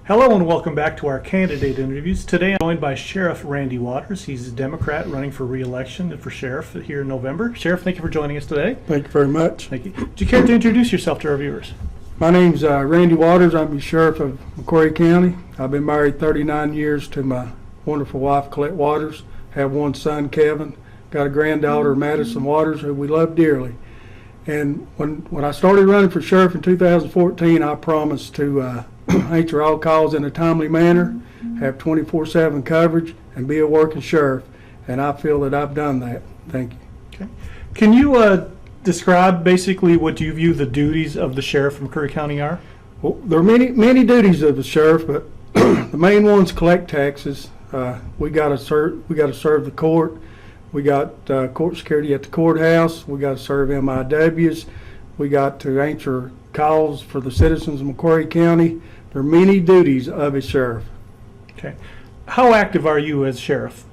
Hello and welcome back to our candidate interviews. Today I'm joined by Sheriff Randy Waters. He's a Democrat running for re-election and for sheriff here in November. Sheriff, thank you for joining us today. Thank you very much. Thank you. Would you care to introduce yourself to our viewers? My name's Randy Waters. I'm the sheriff of Mccreary County. I've been married 39 years to my wonderful wife, Colette Waters. Have one son, Kevin. Got a granddaughter, Madison Waters, who we love dearly. And when I started running for sheriff in 2014, I promised to answer all calls in a timely manner, have 24/7 coverage, and be a working sheriff. And I feel that I've done that. Thank you. Okay. Can you describe basically what you view the duties of the sheriff of McCreary County are? Well, there are many duties of the sheriff, but the main ones collect taxes. We got to serve the court. We got court security at the courthouse. We got to serve MIWs. We got to answer calls for the citizens of McCreary County. There are many duties of a sheriff. Okay. How active are you as sheriff?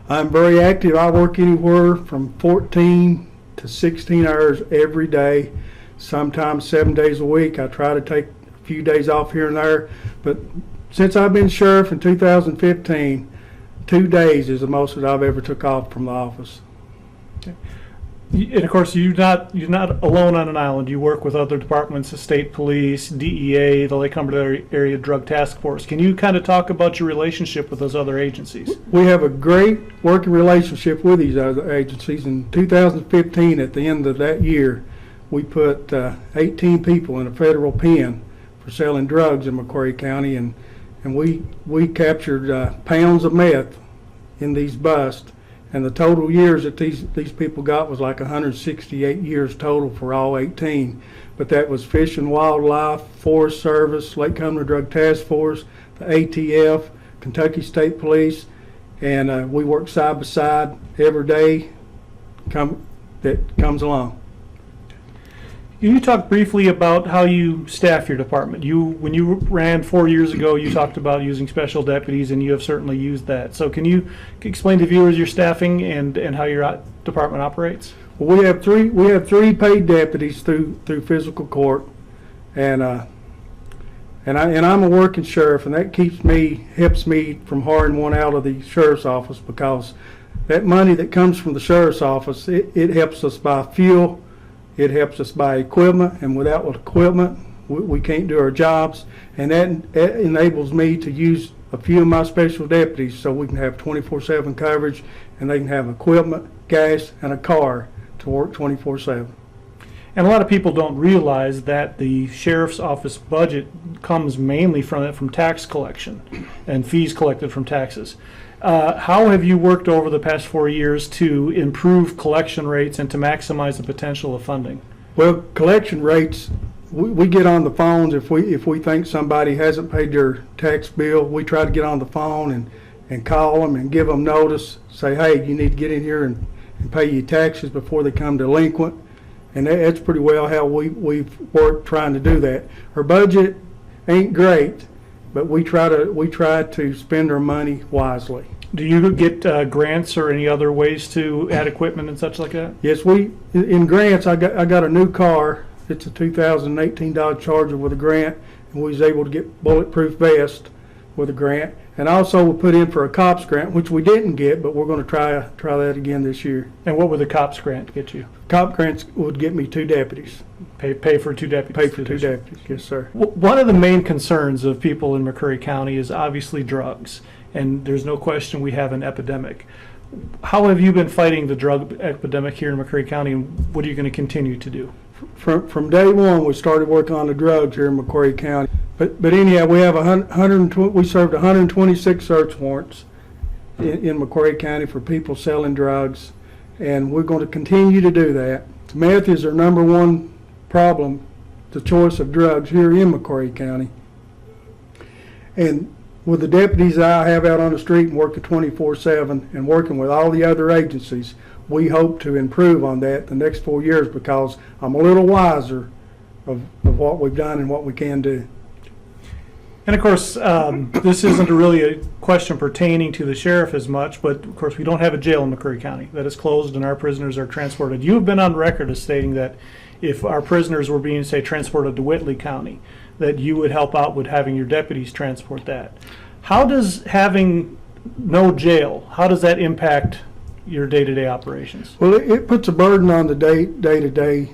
I'm very active. I work anywhere from 14 to 16 hours every day, sometimes 7 days a week. I try to take a few days off here and there, but since I've been sheriff in 2015, 2 days is the most that I've ever took off from the office. Okay. And of course, you're not alone on an island. You work with other departments, the state police, DEA, the Lake Cumberland Area Drug Task Force. Can you kind of talk about your relationship with those other agencies? We have a great working relationship with these other agencies. In 2015, at the end of that year, we put 18 people in a federal pen for selling drugs in McCreary County, and we captured pounds of meth in these busts. And the total years that these people got was like 168 years total for all 18. But that was Fish and Wildlife, Forest Service, Lake Cumberland Drug Task Force, the ATF, Kentucky State Police, and we work side by side every day that comes along. Can you talk briefly about how you staff your department? When you ran 4 years ago, you talked about using special deputies, and you have certainly used that. So can you explain to viewers your staffing and how your department operates? Well, we have three paid deputies through physical court, and I'm a working sheriff, and that helps me from hiring one out of the sheriff's office, because that money that comes from the sheriff's office, it helps us buy fuel. It helps us buy equipment, and without equipment, we can't do our jobs. And that enables me to use a few of my special deputies so we can have 24/7 coverage, and they can have equipment, gas, and a car to work 24/7. And a lot of people don't realize that the sheriff's office budget comes mainly from tax collection and fees collected from taxes. How have you worked over the past 4 years to improve collection rates and to maximize the potential of funding? Well, collection rates, we get on the phones if we think somebody hasn't paid their tax bill. We try to get on the phone and call them and give them notice, say, hey, you need to get in here and pay your taxes before they come delinquent. And that's pretty well how we've worked trying to do that. Our budget ain't great, but we try to spend our money wisely. Do you get grants or any other ways to add equipment and such like that? Yes, in grants, I got a new car. It's a 2018 Dodge Charger with a grant, and we was able to get bulletproof vest with a grant. And also we put in for a COPS grant, which we didn't get, but we're going to try that again this year. And what would the COPS grant get you? COPS grants would get me 2 deputies. Pay for 2 deputies? Pay for 2 deputies, yes, sir. One of the main concerns of people in McCreary County is obviously drugs, and there's no question we have an epidemic. How have you been fighting the drug epidemic here in McCreary County, and what are you going to continue to do? From day one, we started working on the drugs here in McCreary County. But anyhow, we have we served 126 search warrants in McCreary County for people selling drugs, and we're going to continue to do that. Meth is our number one problem, the choice of drugs here in McCreary County. And with the deputies I have out on the street and working 24/7 and working with all the other agencies, we hope to improve on that the next 4 years, because I'm a little wiser of what we've done and what we can do. And of course, this isn't really a question pertaining to the sheriff as much, but of course we don't have a jail in McCreary County that is closed and our prisoners are transported. You have been on record as stating that if our prisoners were being, say, transported to Whitley County, that you would help out with having your deputies transport that. How does having no jail, how does that impact your day-to-day operations? Well, it puts a burden on the day-to-day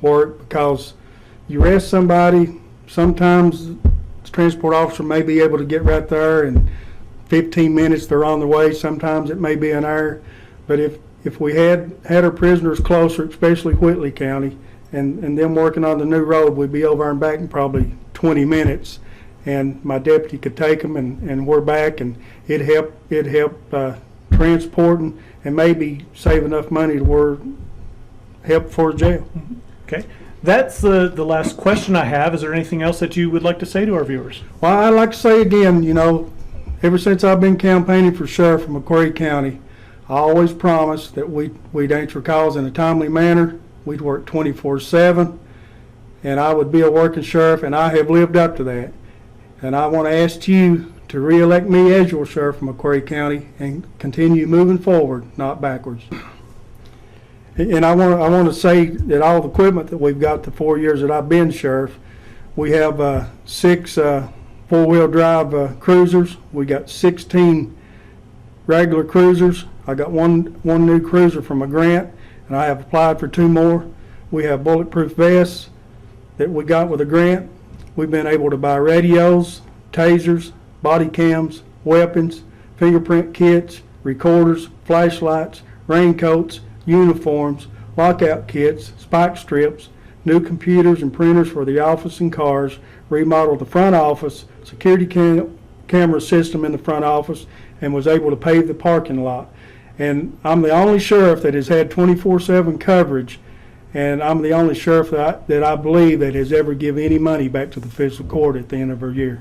work, because you arrest somebody, sometimes the transport officer may be able to get right there in 15 minutes, they're on the way. Sometimes it may be an hour. But if we had our prisoners closer, especially Whitley County, and them working on the new road, we'd be over and back in probably 20 minutes. And my deputy could take them, and we're back, and it'd help transporting, and maybe save enough money to help for jail. Okay. That's the last question I have. Is there anything else that you would like to say to our viewers? Well, I'd like to say again, ever since I've been campaigning for sheriff in Mccreary County, I always promised that we'd answer calls in a timely manner. We'd work 24/7, and I would be a working sheriff, and I have lived up to that. And I want to ask you to re-elect me as your sheriff of Mccreary County and continue moving forward, not backwards. And I want to say that all the equipment that we've got the 4 years that I've been sheriff, we have 6 four-wheel drive cruisers. We got 16 regular cruisers. I got one new cruiser from a grant, and I have applied for 2 more. We have bulletproof vests that we got with a grant. We've been able to buy radios, tasers, body cams, weapons, fingerprint kits, recorders, flashlights, raincoats, uniforms, lockout kits, spike strips, new computers and printers for the office and cars, remodeled the front office, security camera system in the front office, and was able to pave the parking lot. And I'm the only sheriff that has had 24/7 coverage, and I'm the only sheriff that I believe that has ever given any money back to the fiscal court at the end of our year.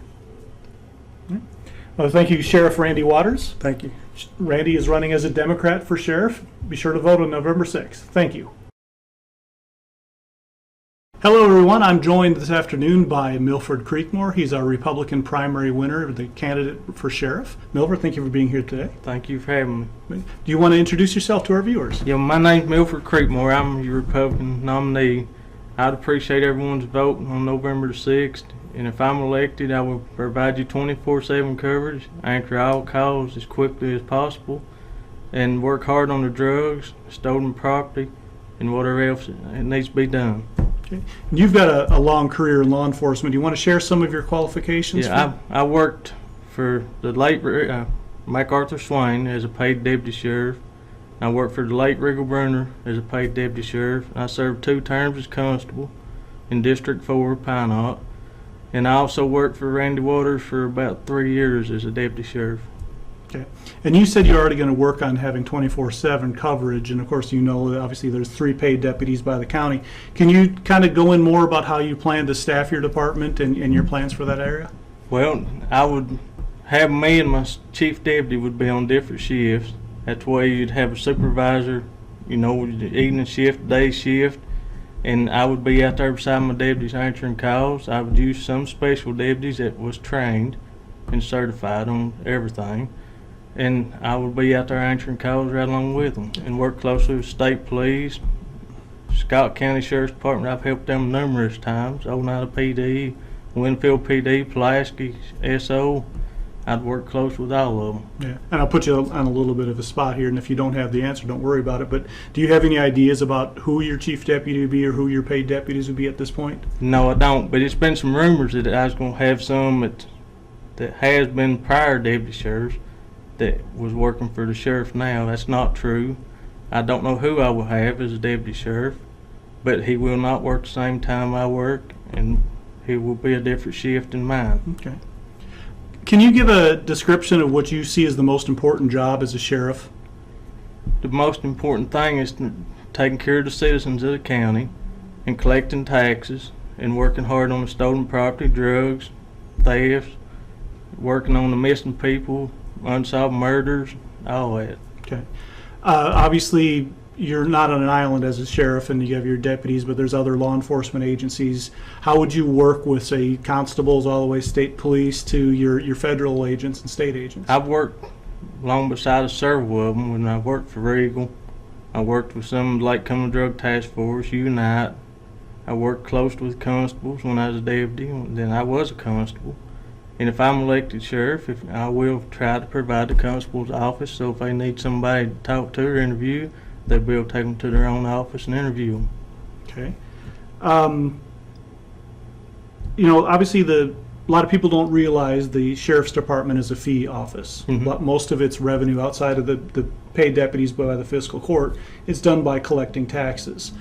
Well, thank you, Sheriff Randy Waters. Thank you. Randy is running as a Democrat for sheriff. Be sure to vote on November 6th. Thank you. Hello, everyone. I'm joined this afternoon by Milford Creekmore. He's our Republican primary winner, the candidate for sheriff. Milford, thank you for being here today. Thank you for having me. Do you want to introduce yourself to our viewers? Yeah, my name's Milford Creekmore. I'm your Republican nominee. I'd appreciate everyone's vote on November the 6th. And if I'm elected, I will provide you 24/7 coverage, answer all calls as quickly as possible, and work hard on the drugs, stolen property, and whatever else it needs to be done. Okay. You've got a long career in law enforcement. Do you want to share some of your qualifications? Yeah, I worked for the late MacArthur Swain as a paid deputy sheriff. I worked for the late Riggle Brunner as a paid deputy sheriff. I served 2 terms as constable in District 4, Pine Knot. And I also worked for Randy Waters for about 3 years as a deputy sheriff. Okay. And you said you're already going to work on having 24/7 coverage, and of course you know that obviously there's 3 paid deputies by the county. Can you kind of go in more about how you plan to staff your department and your plans for that area? Well, I would have me and my chief deputy would be on different shifts. That's why you'd have a supervisor, evening shift, day shift. And I would be out there beside my deputies answering calls. I would use some special deputies that was trained and certified on everything. And I would be out there answering calls right along with them and work closely with state police, Scott County Sheriff's Department. I've helped them numerous times. Oneida PD, Winfield PD, Pulaski, SO. I'd work close with all of them. Yeah, and I'll put you on a little bit of a spot here, and if you don't have the answer, don't worry about it. But do you have any ideas about who your chief deputy would be or who your paid deputies would be at this point? No, I don't. But it's been some rumors that I was going to have some that has been prior deputy sheriffs that was working for the sheriff now. That's not true. I don't know who I will have as a deputy sheriff, but he will not work the same time I work, and he will be a different shift than mine. Okay. Can you give a description of what you see as the most important job as a sheriff? The most important thing is taking care of the citizens of the county and collecting taxes and working hard on the stolen property, drugs, thefts, working on the missing people, unsolved murders, all that. Okay. Obviously, you're not on an island as a sheriff and you have your deputies, but there's other law enforcement agencies. How would you work with, say, constables all the way state police to your federal agents and state agents? I've worked along beside several of them. When I worked for Regal, I worked with some like Common Drug Task Force, Unite, I worked close with constables when I was a deputy, and then I was a constable. And if I'm elected sheriff, I will try to provide the constable's office, so if they need somebody to talk to or interview, they'll be able to take them to their own office and interview them. Okay. Obviously a lot of people don't realize the sheriff's department is a fee office. Mhm. But most of its revenue outside of the paid deputies by the fiscal court is done by collecting taxes.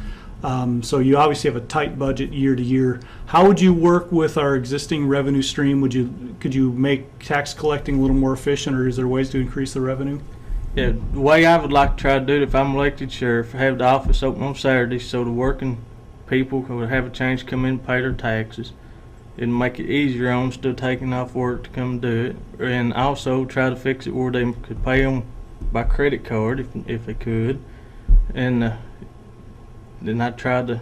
So you obviously have a tight budget year to year. How would you work with our existing revenue stream? Could you make tax collecting a little more efficient, or is there ways to increase the revenue? Yeah, the way I would like to try to do it if I'm elected sheriff, have the office open on Saturdays so the working people could have a chance to come in and pay their taxes. It'd make it easier on them still taking off work to come do it, and also try to fix it where they could pay them by credit card if they could, and then I tried to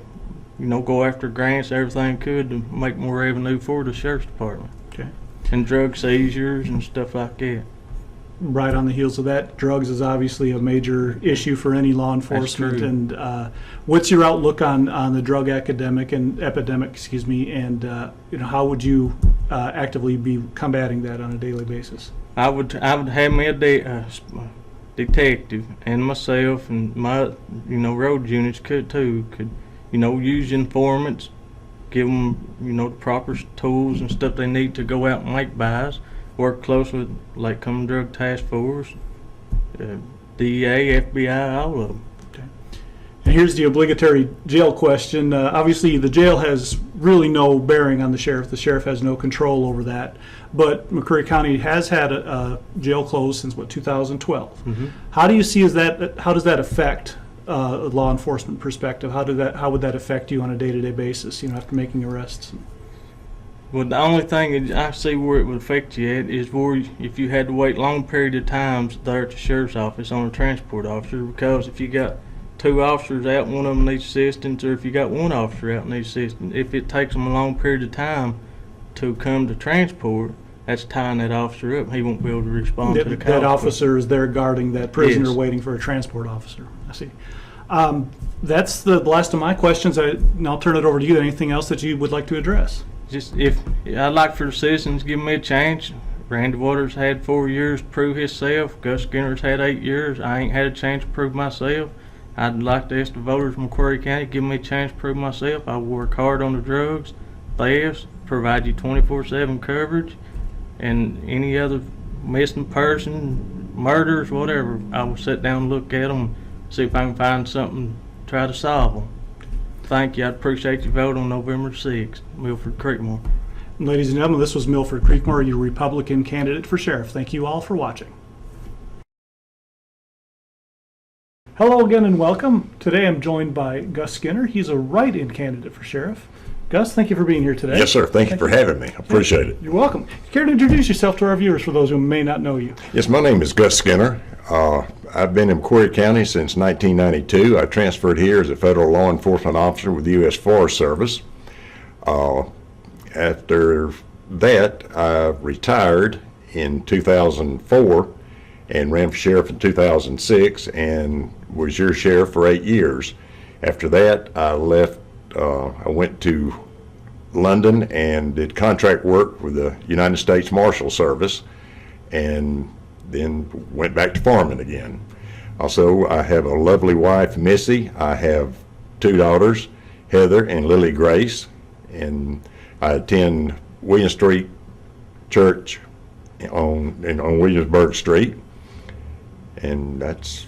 go after grants, everything could to make more revenue for the sheriff's department. Okay. And drug seizures and stuff like that. Right on the heels of that, drugs is obviously a major issue for any law enforcement. true. And what's your outlook on the drug epidemic, and how would you actively be combating that on a daily basis? I would have me a detective and myself and my road units could use informants, give them the proper tools and stuff they need to go out and make buys. Work close with like Common Drug Task Force, DEA, FBI, all of them. Okay. And here's the obligatory jail question. Obviously, the jail has really no bearing on the sheriff. The sheriff has no control over that. But McCreary County has had a jail closed since 2012. Mm-hmm. How do you see how does that affect a law enforcement perspective? How would that affect you on a day-to-day basis? After making arrests. Well, the only thing I see where it would affect you at is where if you had to wait long period of times there at the sheriff's office on a transport officer, because if you got two officers out, one of them needs assistance, or if you got one officer out and needs assistance, if it takes them a long period of time to come to transport, that's tying that officer up. He won't be able to respond to the call. That officer is there guarding that prisoner, Yes. waiting for a transport officer. I see. That's the last of my questions. I'll turn it over to you. Anything else that you would like to address? Just I'd like for the citizens to give me a chance. Randy Waters had 4 years to prove himself. Gus Skinner's had 8 years. I ain't had a chance to prove myself. I'd like to ask the voters from Mccreary County to give me a chance to prove myself. I will work hard on the drugs, thefts, provide you 24/7 coverage, and any other missing person, murders, whatever. I will sit down and look at them, see if I can find something, try to solve them. Thank you. I'd appreciate your vote on November 6th. Milford Creekmore. Ladies and gentlemen, this was Milford Creekmore, your Republican candidate for sheriff. Thank you all for watching. Hello again and welcome. Today I'm joined by Gus Skinner. He's a write-in candidate for sheriff. Gus, thank you for being here today. Yes, sir. Thank you for having me. I appreciate it. You're welcome. Care to introduce yourself to our viewers for those who may not know you? Yes, my name is Gus Skinner. I've been in Mccreary County since 1992. I transferred here as a federal law enforcement officer with the U.S. Forest Service. After that, I retired in 2004 and ran for sheriff in 2006 and was your sheriff for 8 years. After that, I left. I went to London and did contract work with the United States Marshal Service, and then went back to farming again. Also, I have a lovely wife, Missy. I have 2 daughters, Heather and Lily Grace, and I attend William Street Church on Williamsburg Street, and that's.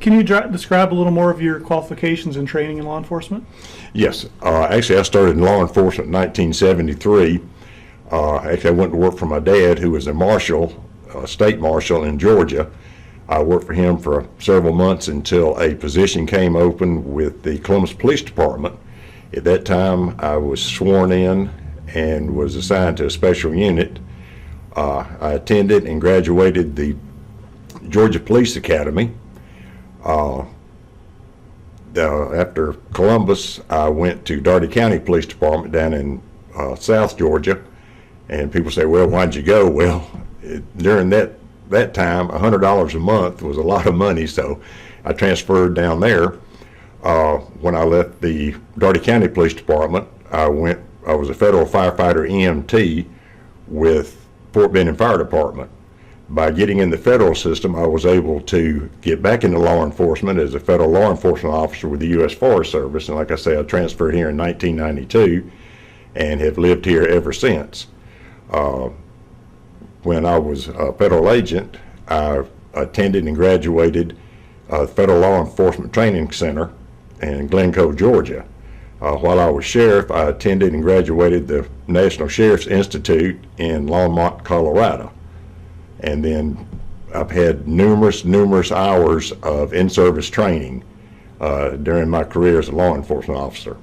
Can you describe a little more of your qualifications and training in law enforcement? Yes. Actually, I started in law enforcement in 1973. Actually, I went to work for my dad, who was a marshal, state marshal in Georgia. I worked for him for several months until a position came open with the Columbus Police Department. At that time, I was sworn in and was assigned to a special unit. I attended and graduated the Georgia Police Academy. After Columbus, I went to Dougherty County Police Department down in South Georgia, and people say, well, why'd you go? Well, during that time, $100 a month was a lot of money, so I transferred down there. When I left the Dougherty County Police Department, I was a federal firefighter EMT with Fort Benning Fire Department. By getting in the federal system, I was able to get back into law enforcement as a federal law enforcement officer with the U.S. Forest Service. And like I say, I transferred here in 1992 and have lived here ever since. When I was a federal agent, I attended and graduated Federal Law Enforcement Training Center in Glencoe, Georgia. While I was sheriff, I attended and graduated the National Sheriff's Institute in Longmont, Colorado. And then I've had numerous hours of in-service training during my career as a law enforcement officer.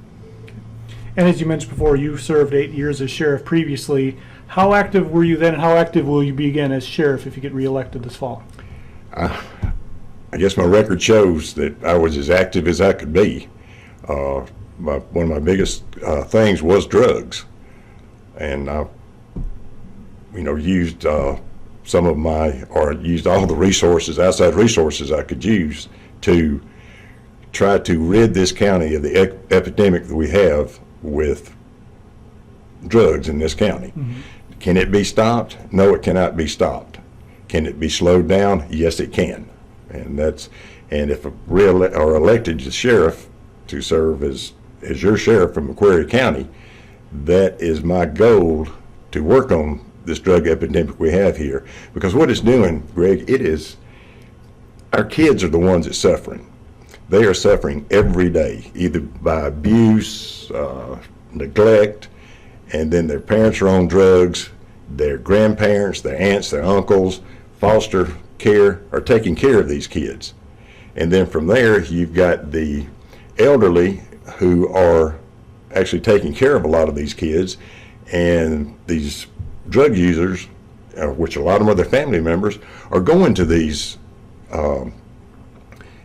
And as you mentioned before, you served 8 years as sheriff previously. How active were you then, and how active will you be again as sheriff if you get reelected this fall? I guess my record shows that I was as active as I could be. One of my biggest things was drugs, and I, used used all the resources, outside resources I could use to try to rid this county of the epidemic that we have with drugs in this county. Mm-hmm. Can it be stopped? No, it cannot be stopped. Can it be slowed down? Yes, it can. And if elected as sheriff to serve as your sheriff from Mccreary County, that is my goal, to work on this drug epidemic we have here. Because what it's doing, Greg, our kids are the ones that's suffering. They are suffering every day, either by abuse, neglect, and then their parents are on drugs, their grandparents, their aunts, their uncles, foster care are taking care of these kids. And then from there, you've got the elderly who are actually taking care of a lot of these kids, and these drug users, which a lot of them are their family members, are going to these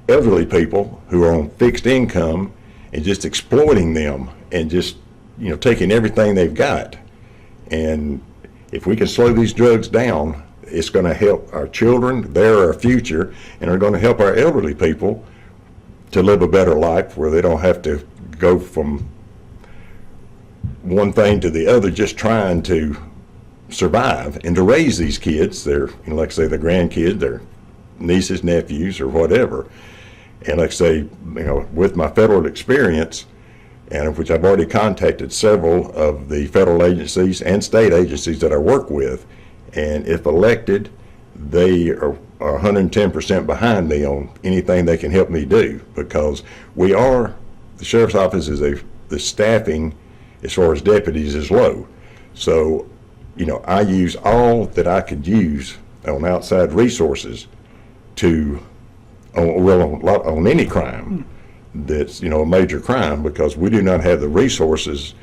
elderly people who are on fixed income and just exploiting them and just taking everything they've got. And if we can slow these drugs down, it's going to help our children. They're our future, and are going to help our elderly people to live a better life where they don't have to go from one thing to the other just trying to survive and to raise these kids. They're, like I say, the grandkids, their nieces, nephews, or whatever. And like I say, with my federal experience, and which I've already contacted several of the federal agencies and state agencies that I work with, and if elected, they are 110% behind me on anything they can help me do, because the sheriff's office the staffing as far as deputies is low. So, I use all that I could use on outside resources on any crime that's, a major crime, because we do not have the resources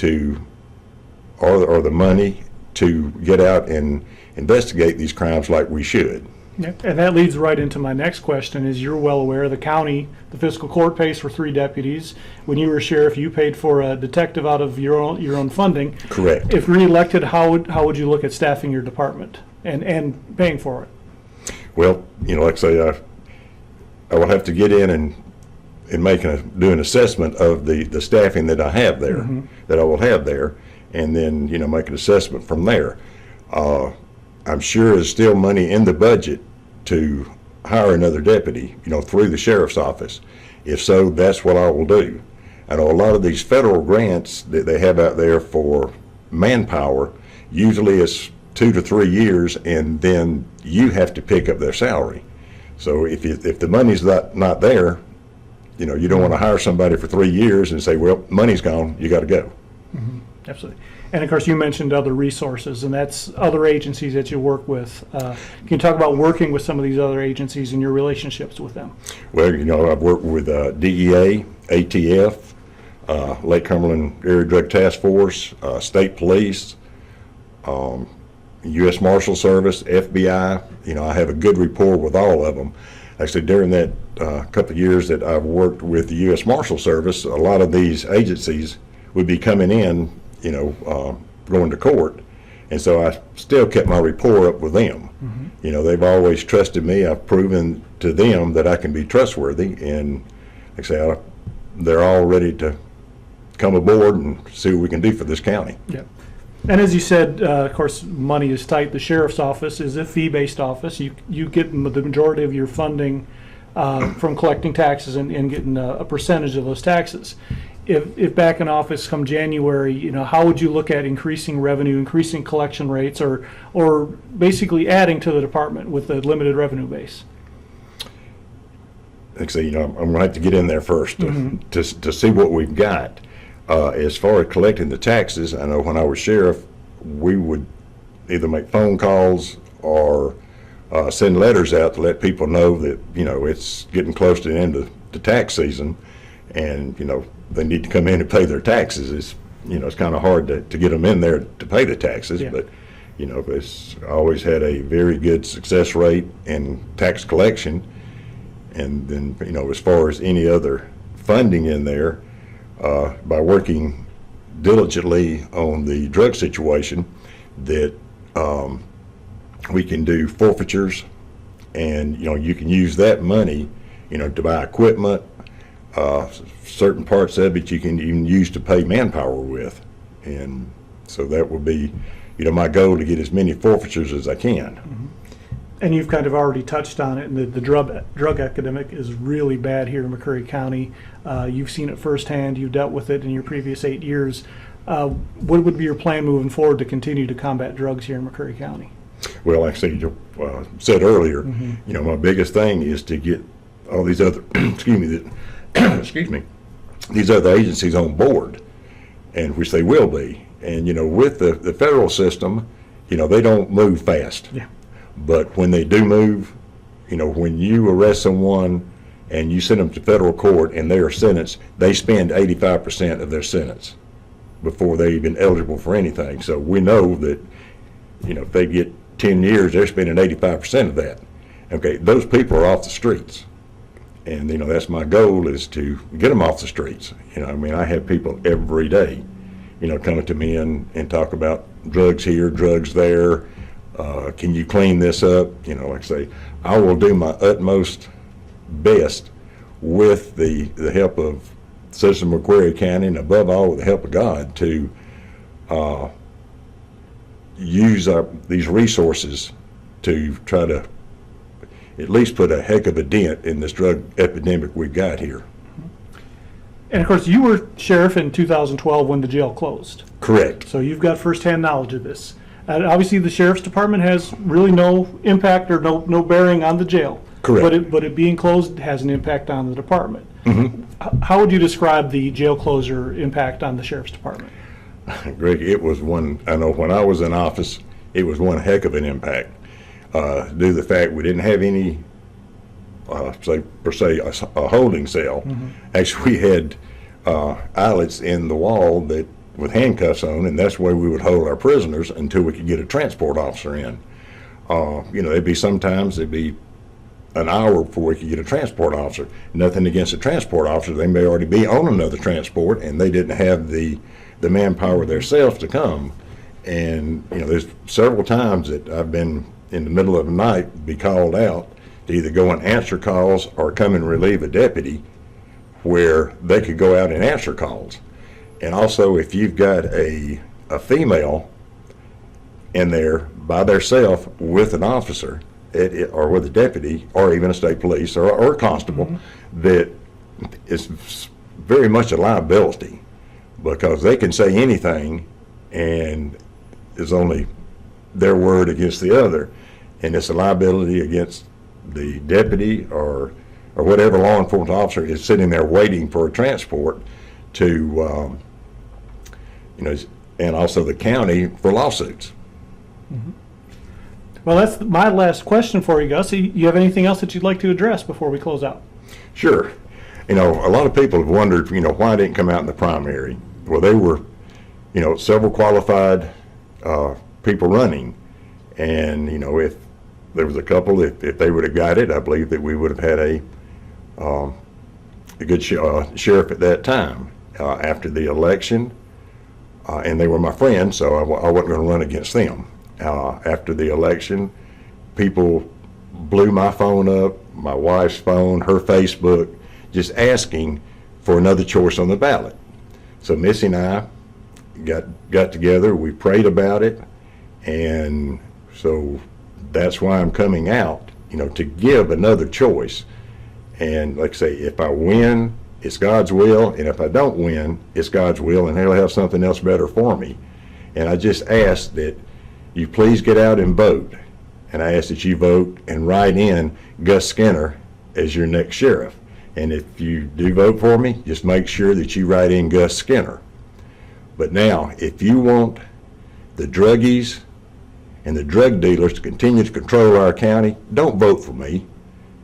or the money to get out and investigate these crimes like we should. Yeah, and that leads right into my next question. As you're well aware, the county, the fiscal court pays for 3 deputies. When you were sheriff, you paid for a detective out of your own funding. Correct. If reelected, how would you look at staffing your department and paying for it? Well, like I say, I will have to get in and do an assessment of the staffing that I have there, mm-hmm. that I will have there, and then make an assessment from there. I'm sure there's still money in the budget to hire another deputy, through the sheriff's office. If so, that's what I will do. I know a lot of these federal grants that they have out there for manpower, usually it's 2 to 3 years, and then you have to pick up their salary. So if the money's not there, you don't want to hire somebody for 3 years and say, well, money's gone, you got to go. Mm-hmm. Absolutely. And of course, you mentioned other resources, and that's other agencies that you work with. Can you talk about working with some of these other agencies and your relationships with them? Well, I've worked with DEA, ATF, Lake Cumberland Area Drug Task Force, State Police, U.S. Marshal Service, FBI. I have a good rapport with all of them. Actually, during that couple of years that I've worked with the U.S. Marshal Service, a lot of these agencies would be coming in, going to court. And so I still kept my rapport up with them. Mm-hmm. They've always trusted me. I've proven to them that I can be trustworthy. And like I say, they're all ready to come aboard and see what we can do for this county. Yeah. And as you said, of course, money is tight. The sheriff's office is a fee-based office. You get the majority of your funding from collecting taxes and getting a percentage of those taxes. If back in office come January, how would you look at increasing revenue, increasing collection rates, or basically adding to the department with a limited revenue base? Like I say, I'm going to have to get in there first to see what we've got. As far as collecting the taxes, I know when I was sheriff, we would either make phone calls or send letters out to let people know that, it's getting close to the end of the tax season, and, they need to come in and pay their taxes. It's kind of hard to get them in there to pay the taxes, Yeah. but, it's always had a very good success rate in tax collection. And then, as far as any other funding in there, by working diligently on the drug situation, that we can do forfeitures, and you can use that money to buy equipment. Certain parts of it you can even use to pay manpower with, and so that would be my goal, to get as many forfeitures as I can. And you've kind of already touched on it, and the drug epidemic is really bad here in McCreary County. You've seen it firsthand. You've dealt with it in your previous 8 years. What would be your plan moving forward to continue to combat drugs here in McCreary County? Well, like I said earlier, my biggest thing is to get all these other, these other agencies on board, and which they will be. And, with the federal system, they don't move fast. Yeah. But when they do move, when you arrest someone and you send them to federal court and they are sentenced, they spend 85% of their sentence before they're even eligible for anything. So we know that, if they get 10 years, they're spending 85% of that. Okay, those people are off the streets. And, that's my goal, is to get them off the streets. I have people every day, coming to me and talk about drugs here, drugs there. Can you clean this up? Like I say, I will do my utmost best with the help of citizens of Mccreary County, and above all with the help of God, to use these resources to try to at least put a heck of a dent in this drug epidemic we've got here. And of course, you were sheriff in 2012 when the jail closed. Correct. So you've got firsthand knowledge of this. And obviously, the sheriff's department has really no impact or no bearing on the jail. Correct. But it being closed has an impact on the department. How would you describe the jail closure impact on the sheriff's department? Greg, it was one, I know when I was in office, it was one heck of an impact. Due to the fact we didn't have any, a holding cell. Actually, we had eyelets in the wall that with handcuffs on, and that's where we would hold our prisoners until we could get a transport officer in. It'd be an hour before we could get a transport officer. Nothing against a transport officer. They may already be on another transport, and they didn't have the manpower themselves to come. And, there's several times that I've been in the middle of the night be called out to either go and answer calls or come and relieve a deputy, where they could go out and answer calls. And also, if you've got a female in there by themselves with an officer, or with a deputy, or even a state police or a constable, that is very much a liability, because they can say anything and it's only their word against the other, and it's a liability against the deputy or whatever law enforcement officer is sitting there waiting for a transport to, and also the county for lawsuits. Well, that's my last question for you, Gus. You have anything else that you'd like to address before we close out? Sure. A lot of people have wondered, why I didn't come out in the primary. Well, there were, several qualified people running, and, if there was a couple, if they would have got it, I believe that we would have had a good sheriff at that time. After the election, and they were my friends, so I wasn't going to run against them. After the election, people blew my phone up, my wife's phone, her Facebook, just asking for another choice on the ballot. So Missy and I got together, we prayed about it, and so that's why I'm coming out, to give another choice. And like I say, if I win, it's God's will, and if I don't win, it's God's will, and He'll have something else better for me. And I just ask that you please get out and vote, and I ask that you vote and write in Gus Skinner as your next sheriff. And if you do vote for me, just make sure that you write in Gus Skinner. But now, if you want the druggies and the drug dealers to continue to control our county, don't vote for me,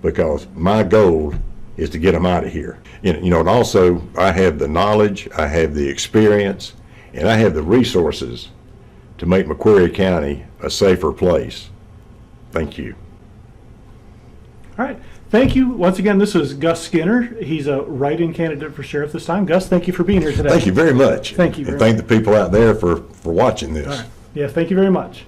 because my goal is to get them out of here. And also, I have the knowledge, I have the experience, and I have the resources to make Mccreary County a safer place. Thank you. All right. Thank you. Once again, this is Gus Skinner. He's a write-in candidate for sheriff this time. Gus, thank you for being here today. Thank you very much. Thank you And very thank the people out there for watching this. All right. Yeah, thank you very much.